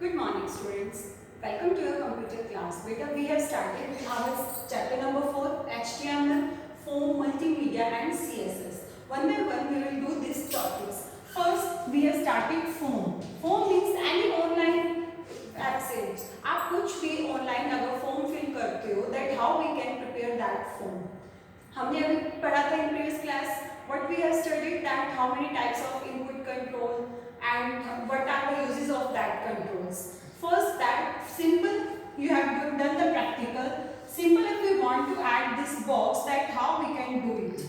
Good morning, students. Welcome to your computer class. Beta, we have started with our chapter number 4, HTML, Form, Multimedia and CSS. One by one, we will do these topics. First, we have started Form. Form means any online website. आप कुछ भी online अगर form fill करते हो, that how we can prepare that form. हमने अभी पढ़ा था in previous class. What we have studied that how many types of input control and what are the uses of that controls. First, that simple, you have done the practical. Simple, if we want to add this box, that how we can do it.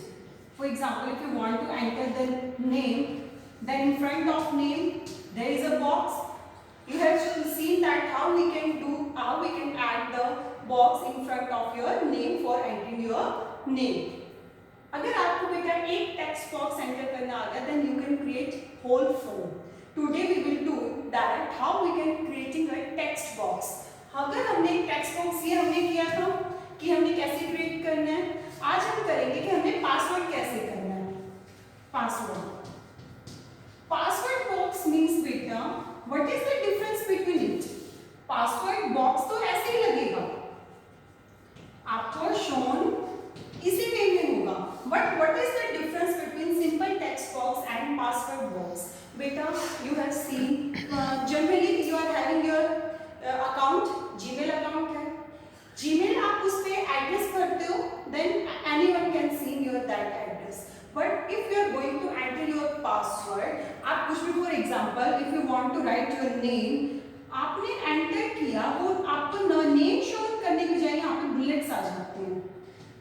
For example, if you want to enter the name, then in front of name there is a box. You have seen that how we can add the box in front of your name for entering your name. अगर आपको बेटा एक text box enter करना आ गया, then you can create whole form. Today we will do that how we can creating a text box. अगर हमने एक text box ये हमने किया था कि हमने कैसे क्रिएट करना है, आज हम करेंगे कि हमने पासवर्ड कैसे करना है. पासवर्ड बॉक्स मीन्स बेटा what is the difference between it. Password box तो ऐसे ही लगेगा, आपको शोन इसी वे में होगा, but what is the difference between simple text box and password box. बेटा you have seen generally you are having your account, Gmail account है, Gmail आप उस पे एड्रेस भरते हो, then anyone can see your that address. But if you are going to enter your password, आप कुछ भी, for example if you want to write your name, आपने एंटर किया, वो आपको नेम शो करने के बजाय यहाँ पे बुलेट्स आ जाते हैं.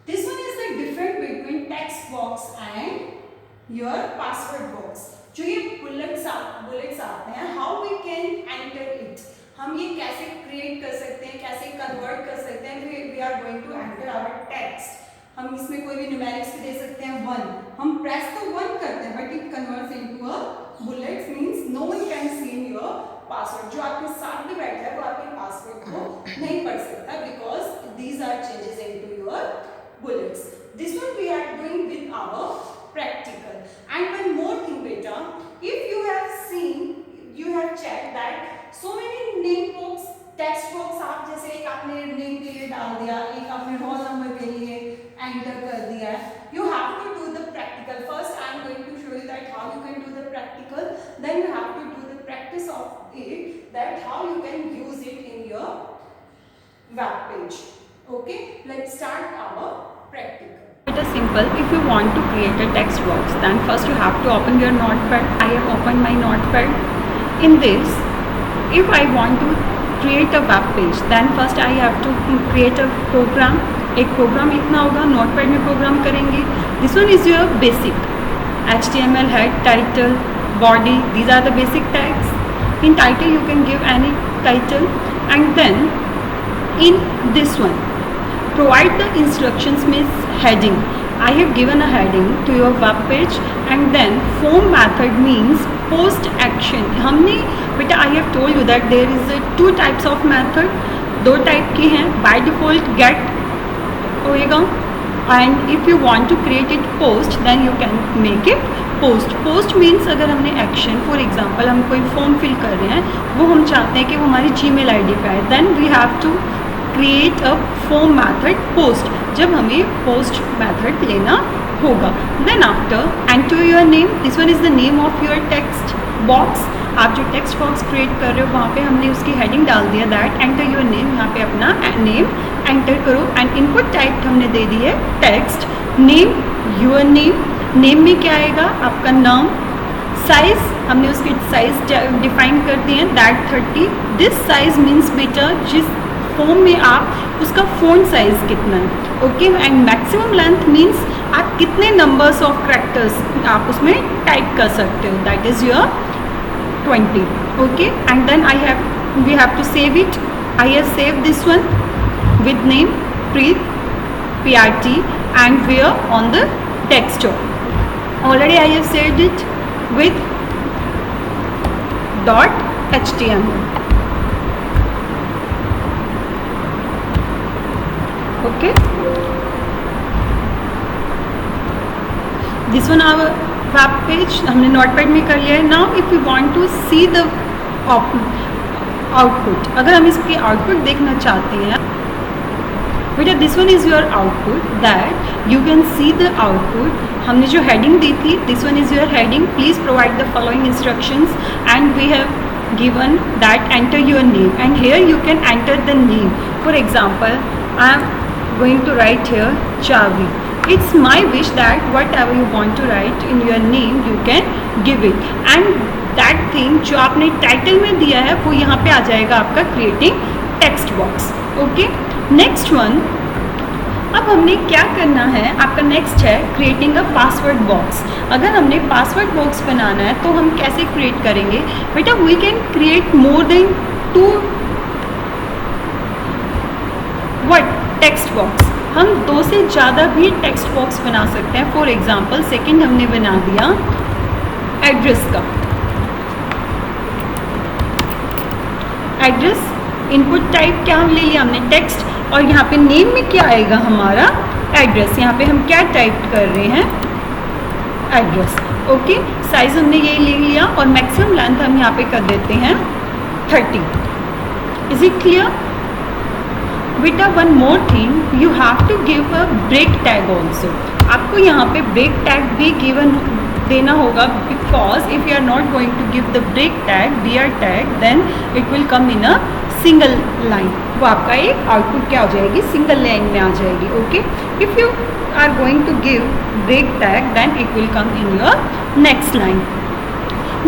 This one is the difference between text box and your password box. जो ये bullets आते हैं, how we can enter it. हम ये कैसे create कर सकते हैं, कैसे convert कर सकते हैं. We are going to enter our text. हम इसमें कोई भी numerics भी दे सकते हैं 1. हम press तो 1 करते हैं, but it converts into a bullets, means no one can see your password. जो आपके साथ में बैठा है वो आपके password को नहीं पढ़ सकता, because these are changes into your bullets. This one we are doing with our practical. And one more thing beta, if you have seen, you have checked that so many name box, text box, आप जैसे एक आपने name के लिए डाल दिया, एक आपने roll number के लिए enter कर दिया, you have to do the practical. First I am going to show you that how you can do the practical, then you have to do the practice of it, that how you can use it in your web page. Okay, let's start our practical. It is simple. If you want to create a text box, then first you have to open your notepad. I have opened my notepad. In this, if I want to create a web page, then first I have to create a program. एक program इतना होगा, notepad में program करेंगे. This one is your basic HTML head, title, body. These are the basic tags. In title you can give any title, and then in this one provide the instructions means heading. I have given a heading to your web page, and then form method means post action. हमने बेटा I have told you that there is 2 types of method, 2 type के हैं. by default get होएगा, and if you want to create it post, then you can make it post. post means अगर हमने action, for example हम कोई form fill कर रहे हैं, वो हम चाहते हैं कि वो हमारी Gmail ID पे आए, then we have to create a form method post, जब हमें post method लेना होगा. then after enter your name. this one is the name of your text box. आप जो text box create कर रहे हो वहाँ पे हमने उसकी heading डाल दिया that enter your name. यहाँ पे अपना name enter करो, and input type हमने दे दी है text. name your name. name में क्या आएगा, आपका नाम. size हमने उसकी size define कर दी है that 30. this size means बेटा जिस फॉर्म में आप उसका फ़ॉन्ट साइज कितना है. Okay, and maximum length means आप कितने नंबर्स ऑफ कैरेक्टर्स आप उसमें टाइप कर सकते हो, that is your 20. Okay, and then we have to save it. I have save this one with name Preet PRT and where on the desktop. Already I have saved it with .html. Okay, this one our web page हमने notepad में कर लिया है. now if you want to see the output, अगर हम इसके output देखना चाहते हैं बेटा, this one is your output, that you can see the output. हमने जो हेडिंग दी थी, this one is your heading, please provide the following instructions and we have given that enter your name, and here you can enter the name. For example, I am going to write here Chavi. It's my wish that whatever you want to write in your name you can give it, and that thing जो आपने title में दिया है वो यहाँ पे आ जाएगा आपका creating text box. Okay, next one. अब हमने क्या करना है, आपका नेक्स्ट है क्रिएटिंग अ पासवर्ड बॉक्स. अगर हमने पासवर्ड बॉक्स बनाना है तो हम कैसे क्रिएट करेंगे बेटा, we can create more then 2 text box. हम 2 से ज़्यादा भी टेक्स्ट बॉक्स बना सकते हैं. फॉर एग्जांपल, सेकंड हमने बना दिया एड्रेस का. एड्रेस इनपुट टाइप क्या ले लिया हमने, टेक्स्ट, और यहाँ पे नेम में क्या आएगा हमारा एड्रेस. यहाँ पे हम क्या टाइप कर रहे हैं, एड्रेस. ओके, साइज हमने ये ले लिया और मैक्सिमम लेंथ हम यहाँ पे कर देते हैं 30. इज इट क्लियर बेटा? One more thing, you have to give a break tag also. आपको यहाँ पे ब्रेक टैग भी गिवन देना होगा, because if you are not going to give the break tag, BR tag, then it will come in a single line. वो आपका एक output क्या हो जाएगी, सिंगल लाइन में आ जाएगी. Okay, if you are going to give break tag then it will come in your next line.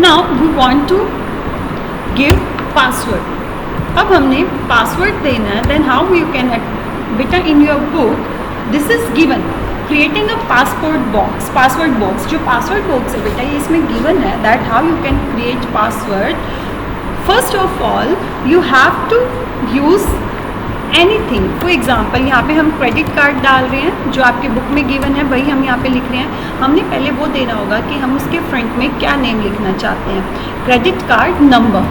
Now we want to give password. अब हमने पासवर्ड देना है, देन हाउ यू कैन बेटा, in your book this is given creating a password box. जो password box है बेटा, ये इसमें गिवन है that how you can create password. First of all you have to use anything. For example, यहाँ पे हम क्रेडिट कार्ड डाल रहे हैं, जो आपके बुक में गिवन है वही हम यहाँ पे लिख रहे हैं. हमने पहले वो देना होगा कि हम उसके फ्रंट में क्या नेम लिखना चाहते हैं, credit card number,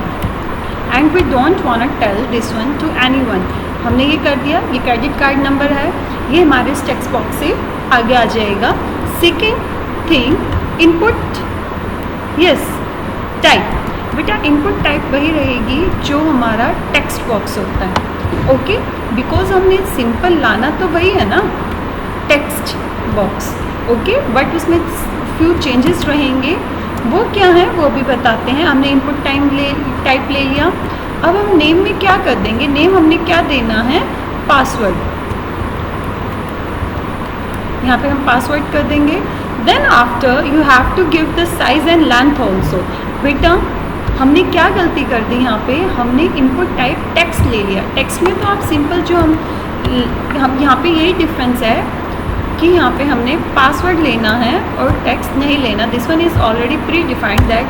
and we don't want to tell this one to anyone. हमने ये कर दिया, ये क्रेडिट कार्ड नंबर है, ये हमारे इस टेक्स्ट बॉक्स से आगे आ जाएगा. Second thing, input, yes, type. बेटा इनपुट टाइप वही रहेगी जो हमारा टेक्स्ट बॉक्स होता है. ओके, बिकॉज हमने सिंपल लाना तो वही है ना, टेक्स्ट बॉक्स. ओके, बट उसमें फ्यू चेंजेस रहेंगे, वो क्या है वो भी बताते हैं. हमने इनपुट टाइप ले लिया. अब हम नेम में क्या कर देंगे, नेम हमने क्या देना है, पासवर्ड. यहाँ पे हम पासवर्ड कर देंगे. Then after you have to give the size and length also. बेटा हमने क्या गलती कर दी, यहाँ पे हमने इनपुट टाइप टेक्स्ट ले लिया. टेक्स्ट में तो आप सिंपल जो हम यहाँ पे यही डिफरेंस है कि यहाँ पे हमने पासवर्ड लेना है और टेक्स्ट नहीं लेना. This one is already predefined, that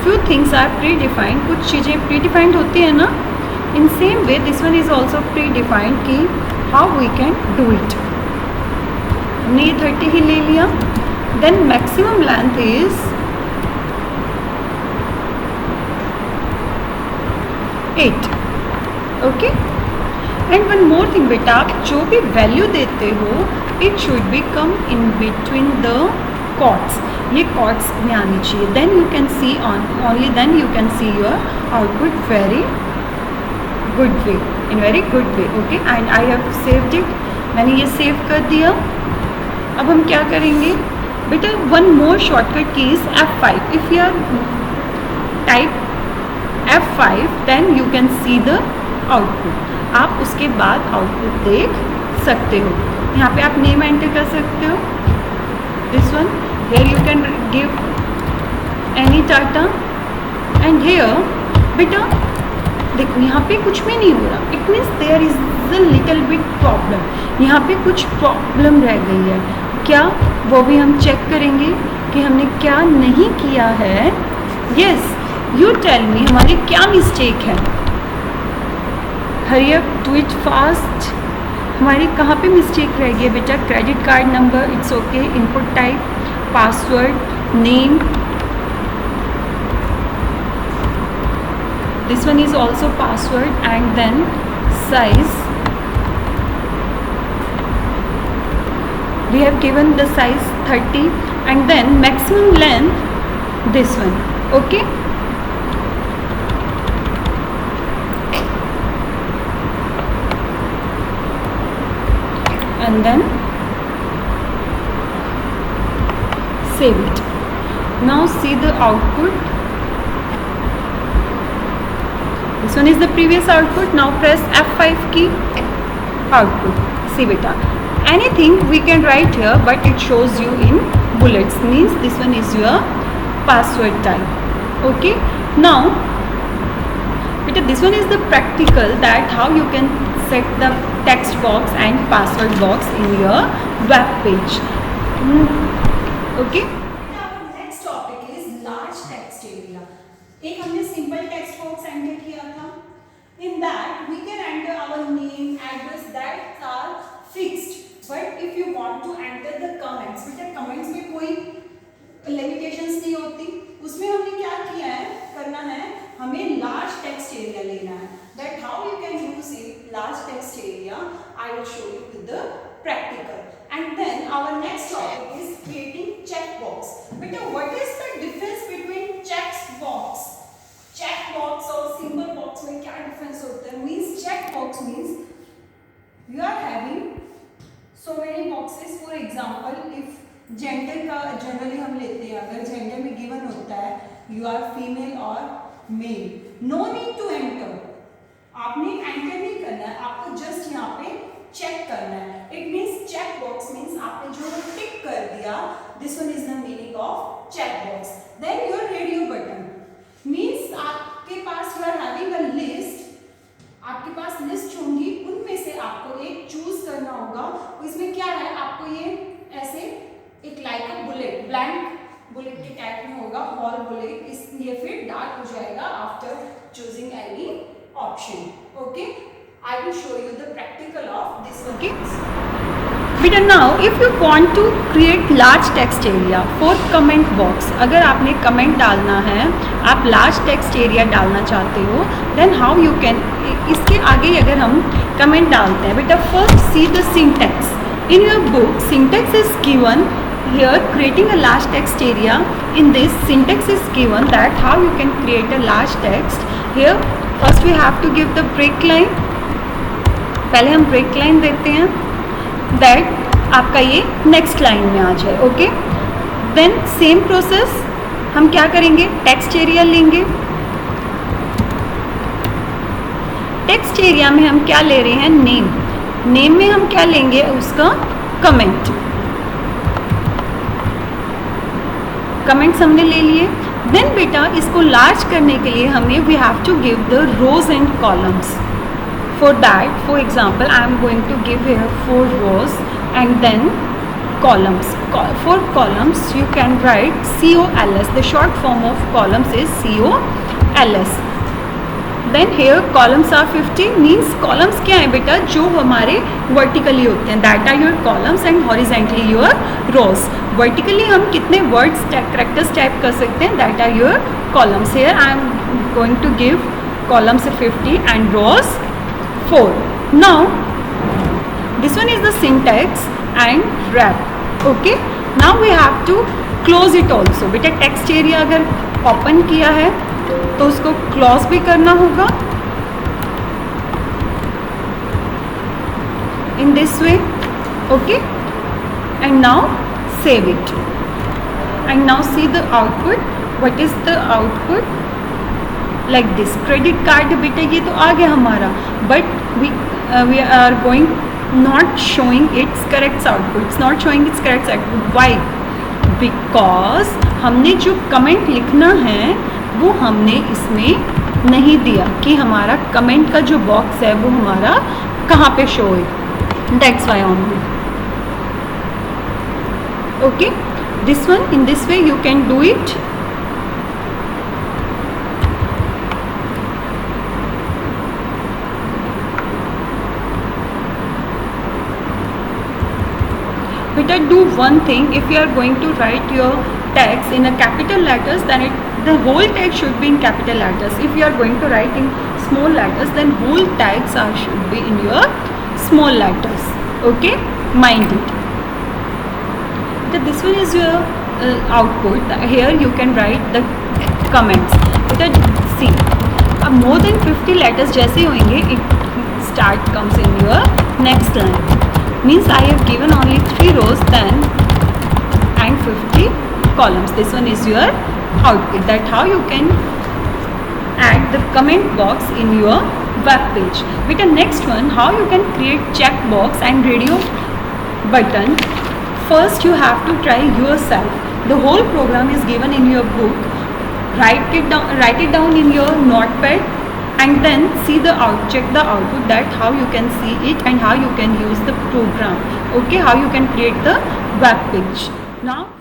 few things are predefined. कुछ चीज़ें प्री डिफाइंड होती है ना, in same way this one is also predefined कि how we can do it. हमने ये 30 ही ले लिया. Then maximum length is 8. Okay, and one more thing बेटा, आप जो भी वैल्यू देते हो it should be come in between the quotes. ये कॉट्स में आनी चाहिए. Then you can see only then you can see your output very good way, in very good way. Okay, and I have saved it. मैंने ये save कर दिया. अब हम क्या करेंगे बेटा, one more shortcut key is F5. If you are type F5 then you can see the output. आप उसके बाद आउटपुट देख सकते हो. यहाँ पे आप नेम एंटर कर सकते हो. This one here you can give any data, and here बेटा देखो यहाँ पे कुछ भी नहीं हो रहा. It means there is a little bit problem. यहाँ पे कुछ प्रॉब्लम रह गई है. क्या, वो भी हम चेक करेंगे कि हमने क्या नहीं किया है. यस, यू टेल मी हमारी क्या मिस्टेक है. Hurry up, do it fast. हमारी कहाँ पे मिस्टेक रह गई है बेटा, credit card number, it's okay. Input type, password, name, this one is also password, and then size. We have given the size 30, and then maximum length this one. Okay, and then save it. Now see the output. This one is the previous output. Now press F5 key, output. See beta, anything we can write here, but it shows you in bullets, means this one is your password type. Okay, now beta, this one is the practical, that how you can set the text box and password box in your web page. Okay, our next topic is large text area. एक हमने simple text box enter किया था. In that we can enter our name, address, that are fixed. But if you want to enter the comments, बेटा comments में कोई limitations नहीं होती. उसमें हमने क्या किया है, करना है, हमें large text area लेना है. That how you can use it, large text area, I will show you with the practical. And then our next topic is creating checkbox. बेटा what is the difference between checkbox? Checkbox और symbol box में क्या difference होता है? Means checkbox means you are having so many boxes. For example, if gender का generally हम लेते हैं, अगर जेंडर में गिवन होता है यू आर फीमेल और male, no need to enter, आपने एंटर नहीं करना है, आपको जस्ट यहाँ पे चेक करना है. It means check box means आपने जो टिक कर दिया, this one is the meaning of check box. Then your radio button means आपके पास you are having a list, आपके पास लिस्ट होंगी, उनमें से आपको एक चूज करना होगा. इसमें क्या है, आपको ये ऐसे एक like a bullet, blank bullet के टाइप में होगा, हॉल बुलेट, इसलिए फिर डार्क हो जाएगा after choosing any option. Okay, I will show you the practical of this. Okay बेटा, now if you want to create large text area for comment box, अगर आपने कमेंट डालना है, आप लार्ज टेक्स्ट एरिया डालना चाहते हो, देन हाउ यू कैन, इसके आगे अगर हम कमेंट डालते हैं बेटा, first see the syntax in your book. Syntax is given here, creating a large text area. In this syntax is given that how you can create a large text. Here first we have to give the break line. पहले हम break line देते हैं, that आपका ये next line में आ जाए. Okay, then same process हम क्या करेंगे, text area लेंगे. text area में हम क्या ले रहे हैं, name. नेम में हम क्या लेंगे, उसका कमेंट. कमेंट्स हमने ले लिए. देन बेटा इसको लार्ज करने के लिए हमें we have to give the rows and columns. For that, for example I am going to give here 4 rows and then columns. For columns you can write COLS. The short form of columns is COLS. Then here columns are 50, means columns क्या है बेटा, जो हमारे vertically होते हैं, that are your columns and horizontally your rows. Vertically हम कितने words characters type कर सकते हैं, that are your columns. Here I am going to give columns 50 and rows 4. Now this one is the syntax and wrap. Okay, now we have to close it also. बेटा text area अगर open किया है तो उसको close भी करना होगा in this way. Okay, and now save it and now see the output. What is the output, like this. Credit card बेटा ये तो आ गया हमारा, but we are going not showing its correct output. Its not showing its correct output. Why, because हमने जो comment लिखना है वो हमने इसमें नहीं दिया कि हमारा कमेंट का जो बॉक्स है वो हमारा कहाँ पे शो है. That's why only. Okay, this one in this way you can do it. Better do one thing. If you are going to write your text in a capital letters, then the whole text should be in capital letters. If you are going to write in small letters, then whole text should be in your small letters. Okay, mind it. So this one is your output. Here you can write the comments. But see, more than 50 letters जैसे होंगे, it start comes in your next line. means I have given only 3 rows then and 50 columns. This one is your output. That how you can add the comment box in your web page. With the next one, how you can create checkbox and radio button. First you have to try yourself. The whole program is given in your book. Write it down in your notepad and then see the check the output, that how you can see it and how you can use the program. Okay, how you can create the web page. Now